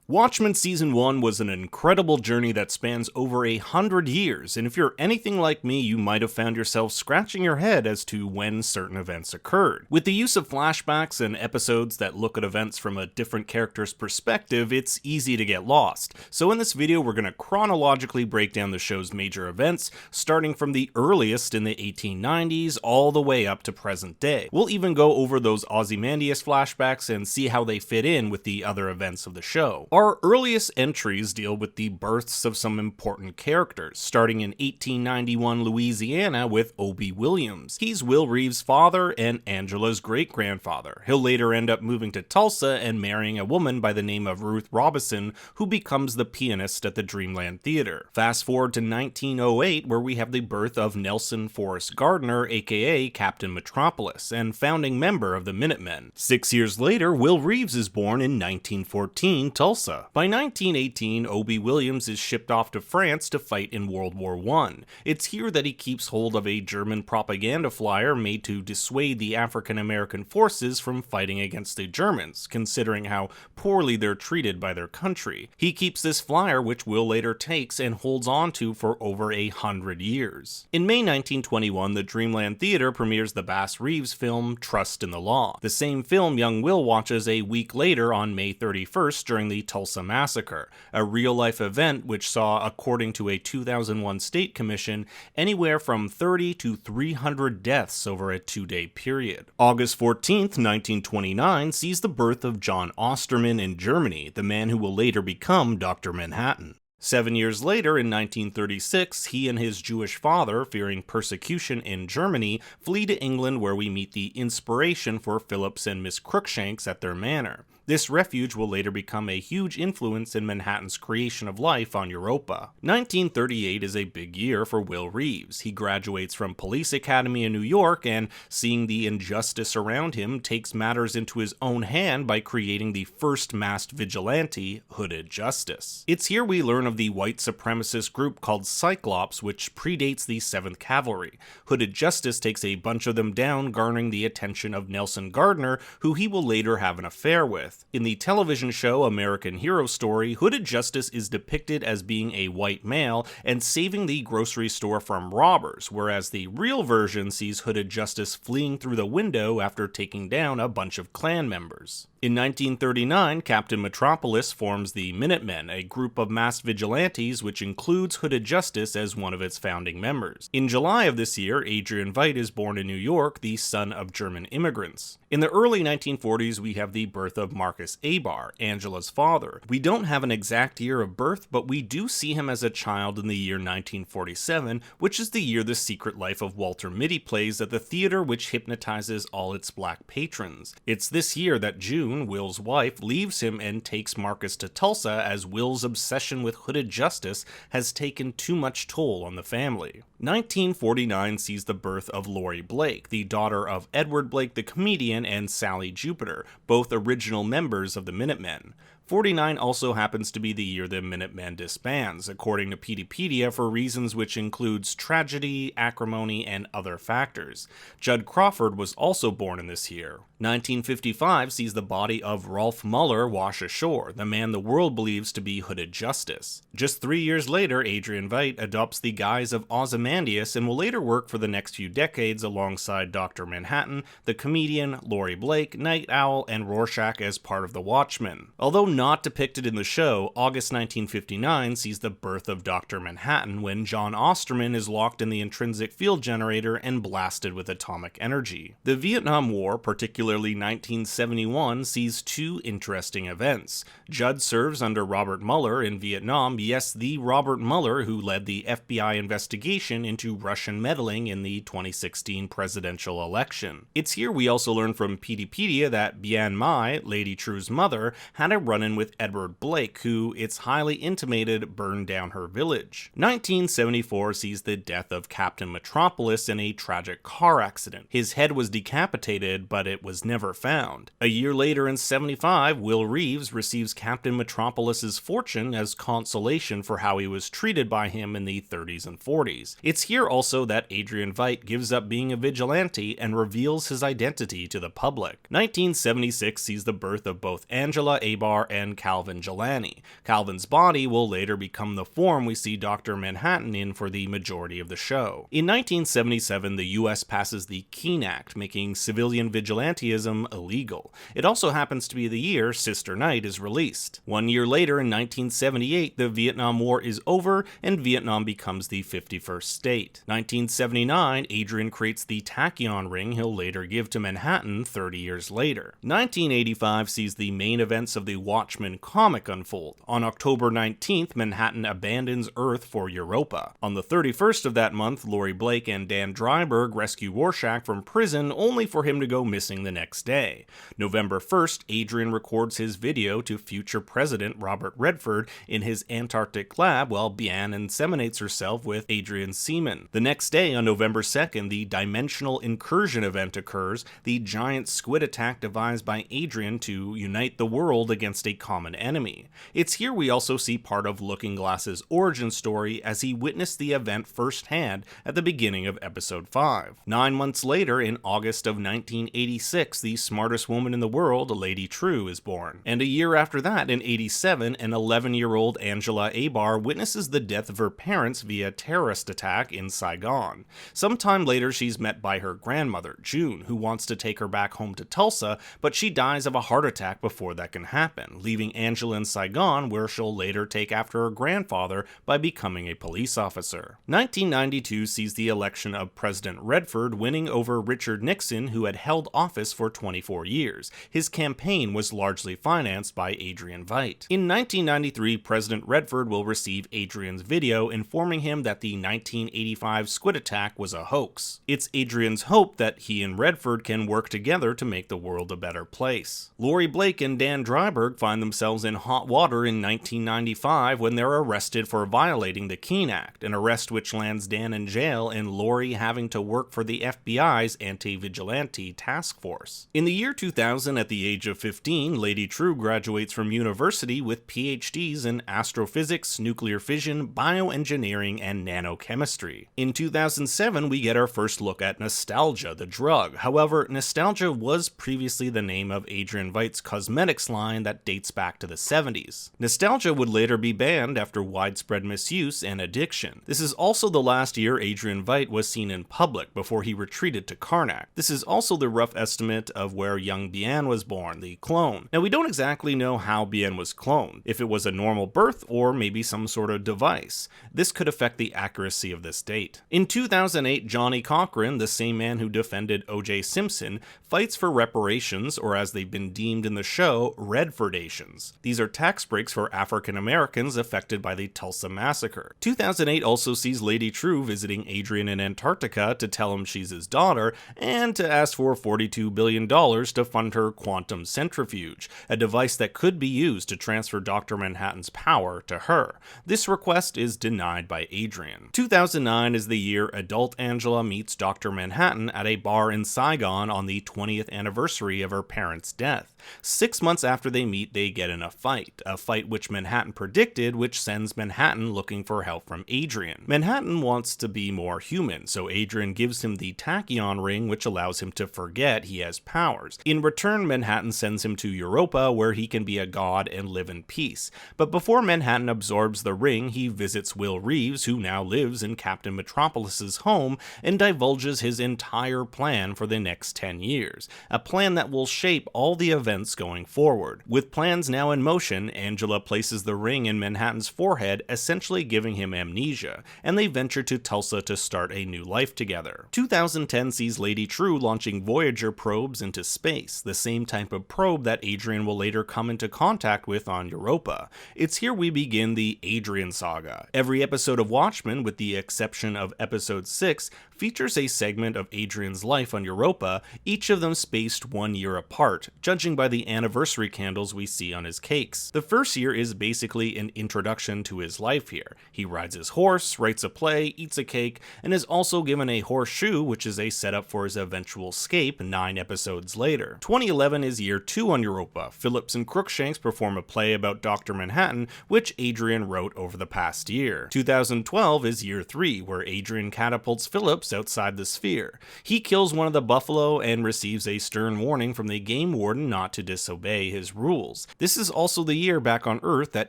Watchmen Season 1 was an incredible journey that spans over 100 years, and if you're anything like me, you might have found yourself scratching your head as to when certain events occurred. With the use of flashbacks and episodes that look at events from a different character's perspective, it's easy to get lost. So in this video, we're going to chronologically break down the show's major events, starting from the earliest in the 1890s all the way up to present day. We'll even go over those Ozymandias flashbacks and see how they fit in with the other events of the show. Our earliest entries deal with the births of some important characters, starting in 1891 Louisiana with Obie Williams. He's Will Reeves' father and Angela's great-grandfather. He'll later end up moving to Tulsa and marrying a woman by the name of Ruth Robison, who becomes the pianist at the Dreamland Theater. Fast forward to 1908, where we have the birth of Nelson Forrest Gardner, aka Captain Metropolis, and founding member of the Minutemen. 6 years later, Will Reeves is born in 1914, Tulsa. By 1918, Obie Williams is shipped off to France to fight in World War I. It's here that he keeps hold of a German propaganda flyer made to dissuade the African American forces from fighting against the Germans, considering how poorly they're treated by their country. He keeps this flyer, which Will later takes and holds on to for over 100 years. In May 1921, the Dreamland Theater premieres the Bass Reeves film Trust in the Law, the same film young Will watches a week later on May 31st during the Tulsa massacre, a real-life event which saw, according to a 2001 state commission, anywhere from 30 to 300 deaths over a 2-day period. August 14th, 1929 sees the birth of John Osterman in Germany, the man who will later become Dr. Manhattan. 7 years later, in 1936, he and his Jewish father, fearing persecution in Germany, flee to England, where we meet the inspiration for Phillips and Miss Crookshanks at their manor. This refuge will later become a huge influence in Manhattan's creation of life on Europa. 1938 is a big year for Will Reeves. He graduates from Police Academy in New York and, seeing the injustice around him, takes matters into his own hand by creating the first masked vigilante, Hooded Justice. It's here we learn of the white supremacist group called Cyclops, which predates the 7th Cavalry. Hooded Justice takes a bunch of them down, garnering the attention of Nelson Gardner, who he will later have an affair with. In the television show American Hero Story, Hooded Justice is depicted as being a white male and saving the grocery store from robbers, whereas the real version sees Hooded Justice fleeing through the window after taking down a bunch of Klan members. In 1939, Captain Metropolis forms the Minutemen, a group of masked vigilantes which includes Hooded Justice as one of its founding members. In July of this year, Adrian Veidt is born in New York, the son of German immigrants. In the early 1940s, we have the birth of Marcus Abar, Angela's father. We don't have an exact year of birth, but we do see him as a child in the year 1947, which is the year The Secret Life of Walter Mitty plays at the theater which hypnotizes all its black patrons. It's this year that June, Will's wife, leaves him and takes Marcus to Tulsa as Will's obsession with Hooded Justice has taken too much toll on the family. 1949 sees the birth of Laurie Blake, the daughter of Edward Blake the comedian and Sally Jupiter, both original members of the Minutemen. 49 also happens to be the year the Minutemen disbands, according to Peteypedia, for reasons which includes tragedy, acrimony, and other factors. Judd Crawford was also born in this year. 1955 sees the body of Rolf Muller wash ashore, the man the world believes to be Hooded Justice. Just 3 years later, Adrian Veidt adopts the guise of Ozymandias and will later work for the next few decades alongside Dr. Manhattan, the comedian, Laurie Blake, Night Owl, and Rorschach as part of the Watchmen. Although not depicted in the show, August 1959 sees the birth of Dr. Manhattan when John Osterman is locked in the intrinsic field generator and blasted with atomic energy. The Vietnam War, particularly 1971, sees two interesting events. Judd serves under Robert Mueller in Vietnam, yes, the Robert Mueller who led the FBI investigation into Russian meddling in the 2016 presidential election. It's here we also learn from Peteypedia that Bien Mai, Lady True's mother, had a run-in with Edward Blake, who, it's highly intimated, burned down her village. 1974 sees the death of Captain Metropolis in a tragic car accident. His head was decapitated, but it was was never found. A year later in 75, Will Reeves receives Captain Metropolis's fortune as consolation for how he was treated by him in the 30s and 40s. It's here also that Adrian Veidt gives up being a vigilante and reveals his identity to the public. 1976 sees the birth of both Angela Abar and Calvin Jelani. Calvin's body will later become the form we see Dr. Manhattan in for the majority of the show. In 1977, the US passes the Keene Act, making civilian vigilantism illegal. It also happens to be the year Sister Night is released. 1 year later, in 1978, the Vietnam War is over and Vietnam becomes the 51st state. 1979, Adrian creates the tachyon ring he'll later give to Manhattan 30 years later. 1985 sees the main events of the Watchmen comic unfold. On October 19th, Manhattan abandons Earth for Europa. On the 31st of that month, Laurie Blake and Dan Dreiberg rescue Rorschach from prison only for him to go missing the next day. November 1st, Adrian records his video to future President Robert Redford in his Antarctic lab while Bian inseminates herself with Adrian's semen. The next day, on November 2nd, the Dimensional Incursion event occurs, the giant squid attack devised by Adrian to unite the world against a common enemy. It's here we also see part of Looking Glass's origin story as he witnessed the event firsthand at the beginning of episode 5. 9 months later, in August of 1986, the smartest woman in the world, Lady True, is born. And a year after that, in 87, an 11-year-old Angela Abar witnesses the death of her parents via terrorist attack in Saigon. Sometime later, she's met by her grandmother, June, who wants to take her back home to Tulsa, but she dies of a heart attack before that can happen, leaving Angela in Saigon, where she'll later take after her grandfather by becoming a police officer. 1992 sees the election of President Redford winning over Richard Nixon, who had held office for 24 years. His campaign was largely financed by Adrian Veidt. In 1993, President Redford will receive Adrian's video informing him that the 1985 squid attack was a hoax. It's Adrian's hope that he and Redford can work together to make the world a better place. Laurie Blake and Dan Dreiberg find themselves in hot water in 1995 when they're arrested for violating the Keene Act, an arrest which lands Dan in jail and Laurie having to work for the FBI's anti-vigilante task force. In the year 2000, at the age of 15, Lady True graduates from university with PhDs in astrophysics, nuclear fission, bioengineering, and nanochemistry. In 2007, we get our first look at Nostalgia, the drug. However, Nostalgia was previously the name of Adrian Veidt's cosmetics line that dates back to the 70s. Nostalgia would later be banned after widespread misuse and addiction. This is also the last year Adrian Veidt was seen in public before he retreated to Karnak. This is also the rough estimate of where young Bian was born, the clone. Now, we don't exactly know how Bian was cloned, if it was a normal birth or maybe some sort of device. This could affect the accuracy of this date. In 2008, Johnny Cochran, the same man who defended O.J. Simpson, fights for reparations, or as they've been deemed in the show, Redfordations. These are tax breaks for African Americans affected by the Tulsa massacre. 2008 also sees Lady True visiting Adrian in Antarctica to tell him she's his daughter, and to ask for $42 billion to fund her quantum centrifuge, a device that could be used to transfer Dr. Manhattan's power to her. This request is denied by Adrian. 2009 is the year adult Angela meets Dr. Manhattan at a bar in Saigon on the 20th anniversary of her parents' death. 6 months after they meet, they get in a fight which Manhattan predicted, which sends Manhattan looking for help from Adrian. Manhattan wants to be more human, so Adrian gives him the tachyon ring, which allows him to forget he has powers. In return, Manhattan sends him to Europa, where he can be a god and live in peace. But before Manhattan absorbs the ring, he visits Will Reeves, who now lives in Captain Metropolis's home, and divulges his entire plan for the next 10 years, a plan that will shape all the events going forward. With plans now in motion, Angela places the ring in Manhattan's forehead, essentially giving him amnesia, and they venture to Tulsa to start a new life together. 2010 sees Lady True launching Voyager probes into space, the same type of probe that Adrian will later come into contact with on Europa. It's here we begin the Adrian saga. Every episode of Watchmen, with the exception of episode 6, features a segment of Adrian's life on Europa, each of them spaced 1 year apart, judging by the anniversary candles we see on his cakes. The first year is basically an introduction to his life here. He rides his horse, writes a play, eats a cake, and is also given a horseshoe, which is a setup for his eventual escape 9 episodes later. 2011 is year 2 on Europa. Phillips and Crookshanks perform a play about Dr. Manhattan, which Adrian wrote over the past year. 2012 is year 3, where Adrian catapults Phillips outside the sphere. He kills one of the buffalo and receives a stern warning from the game warden not to disobey his rules. This is also the year back on Earth that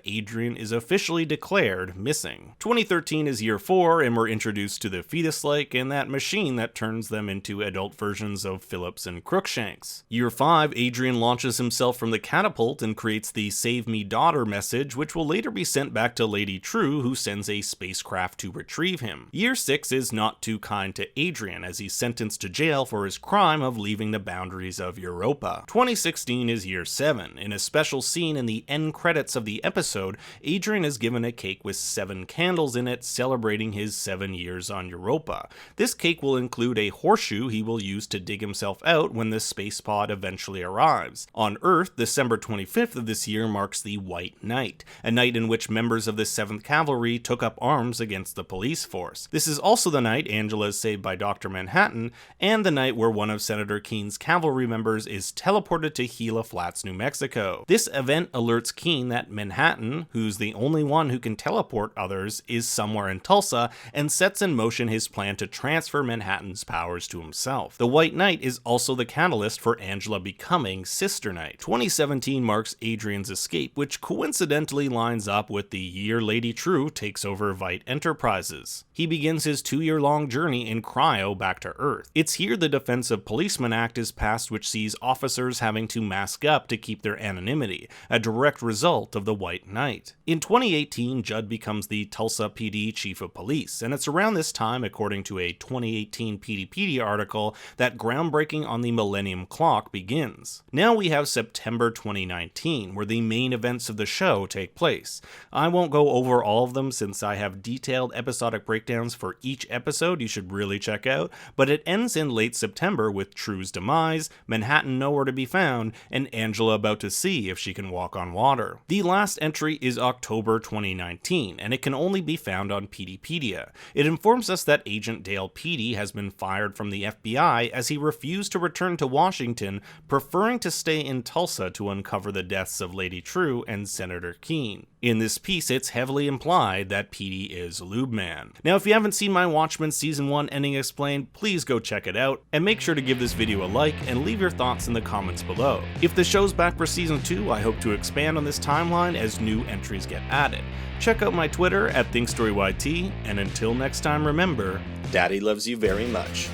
Adrian is officially declared missing. 2013 is year 4, and we're introduced to the fetus-like and that machine that turns them into adult versions of Phillips and Crookshanks. Year 5, Adrian launches himself from the catapult and creates the "Save Me Daughter" message, which will later be sent back to Lady True, who sends a spacecraft to retrieve him. Year 6 is not too kind to Adrian, as he's sentenced to jail for his crime of leaving the boundaries of Europa. 2016 is year 7. In a special scene in the end credits of the episode, Adrian is given a cake with 7 candles in it, celebrating his 7 years on Europa. This cake will include a horseshoe he will use to dig himself out when the space pod eventually arrives. On Earth, December 25th of this year marks the White Night, a night in which members of the 7th Cavalry took up arms against the police force. This is also the night Angela is saved by Dr. Manhattan, and the night where one of Senator Keene's cavalry members is teleported to Gila Flats, New Mexico. This event alerts Keene that Manhattan, who's the only one who can teleport others, is somewhere in Tulsa, and sets in motion his plan to transfer Manhattan's powers to himself. The White Night is also the catalyst for Angela becoming Sister Night. 2017 marks Adrian's escape, which coincidentally lines up with the year Lady True takes over Veidt Enterprises. He begins his 2-year-long journey in cryo back to Earth. It's here the Defensive Policeman Act is passed, which sees officers having to mask up to keep their anonymity, a direct result of the White Night. In 2018, Judd becomes the Tulsa PD Chief of Police, and it's around this time, according to a 2018 PDpedia article, that groundbreaking on the Millennium Clock begins. Now we have September 2019, where the main events of the show take place. I won't go over all of them since I have detailed episodic breakdowns for each episode you should really check out, but it ends in late September with True's demise, Manhattan nowhere to be found, and Angela about to see if she can walk on water. The last entry is October 2019, and it can only be found on PDpedia. It informs us that Agent Dale Peedy has been fired from the FBI as he refused to return to Washington, preferring to stay in Tulsa to uncover the deaths of Lady True and Senator Keene. In this piece, it's heavily implied that Peedy is Lube Man. Now, if you haven't seen my Watchmen Season 1 ending explained, please go check it out, and make sure to give this video a like and leave your thoughts in the comments below. If the show's back for Season 2, I hope to expand on this timeline as new entries get added. Check out my Twitter at ThinkStoryYT, and until next time, remember, Daddy loves you very much.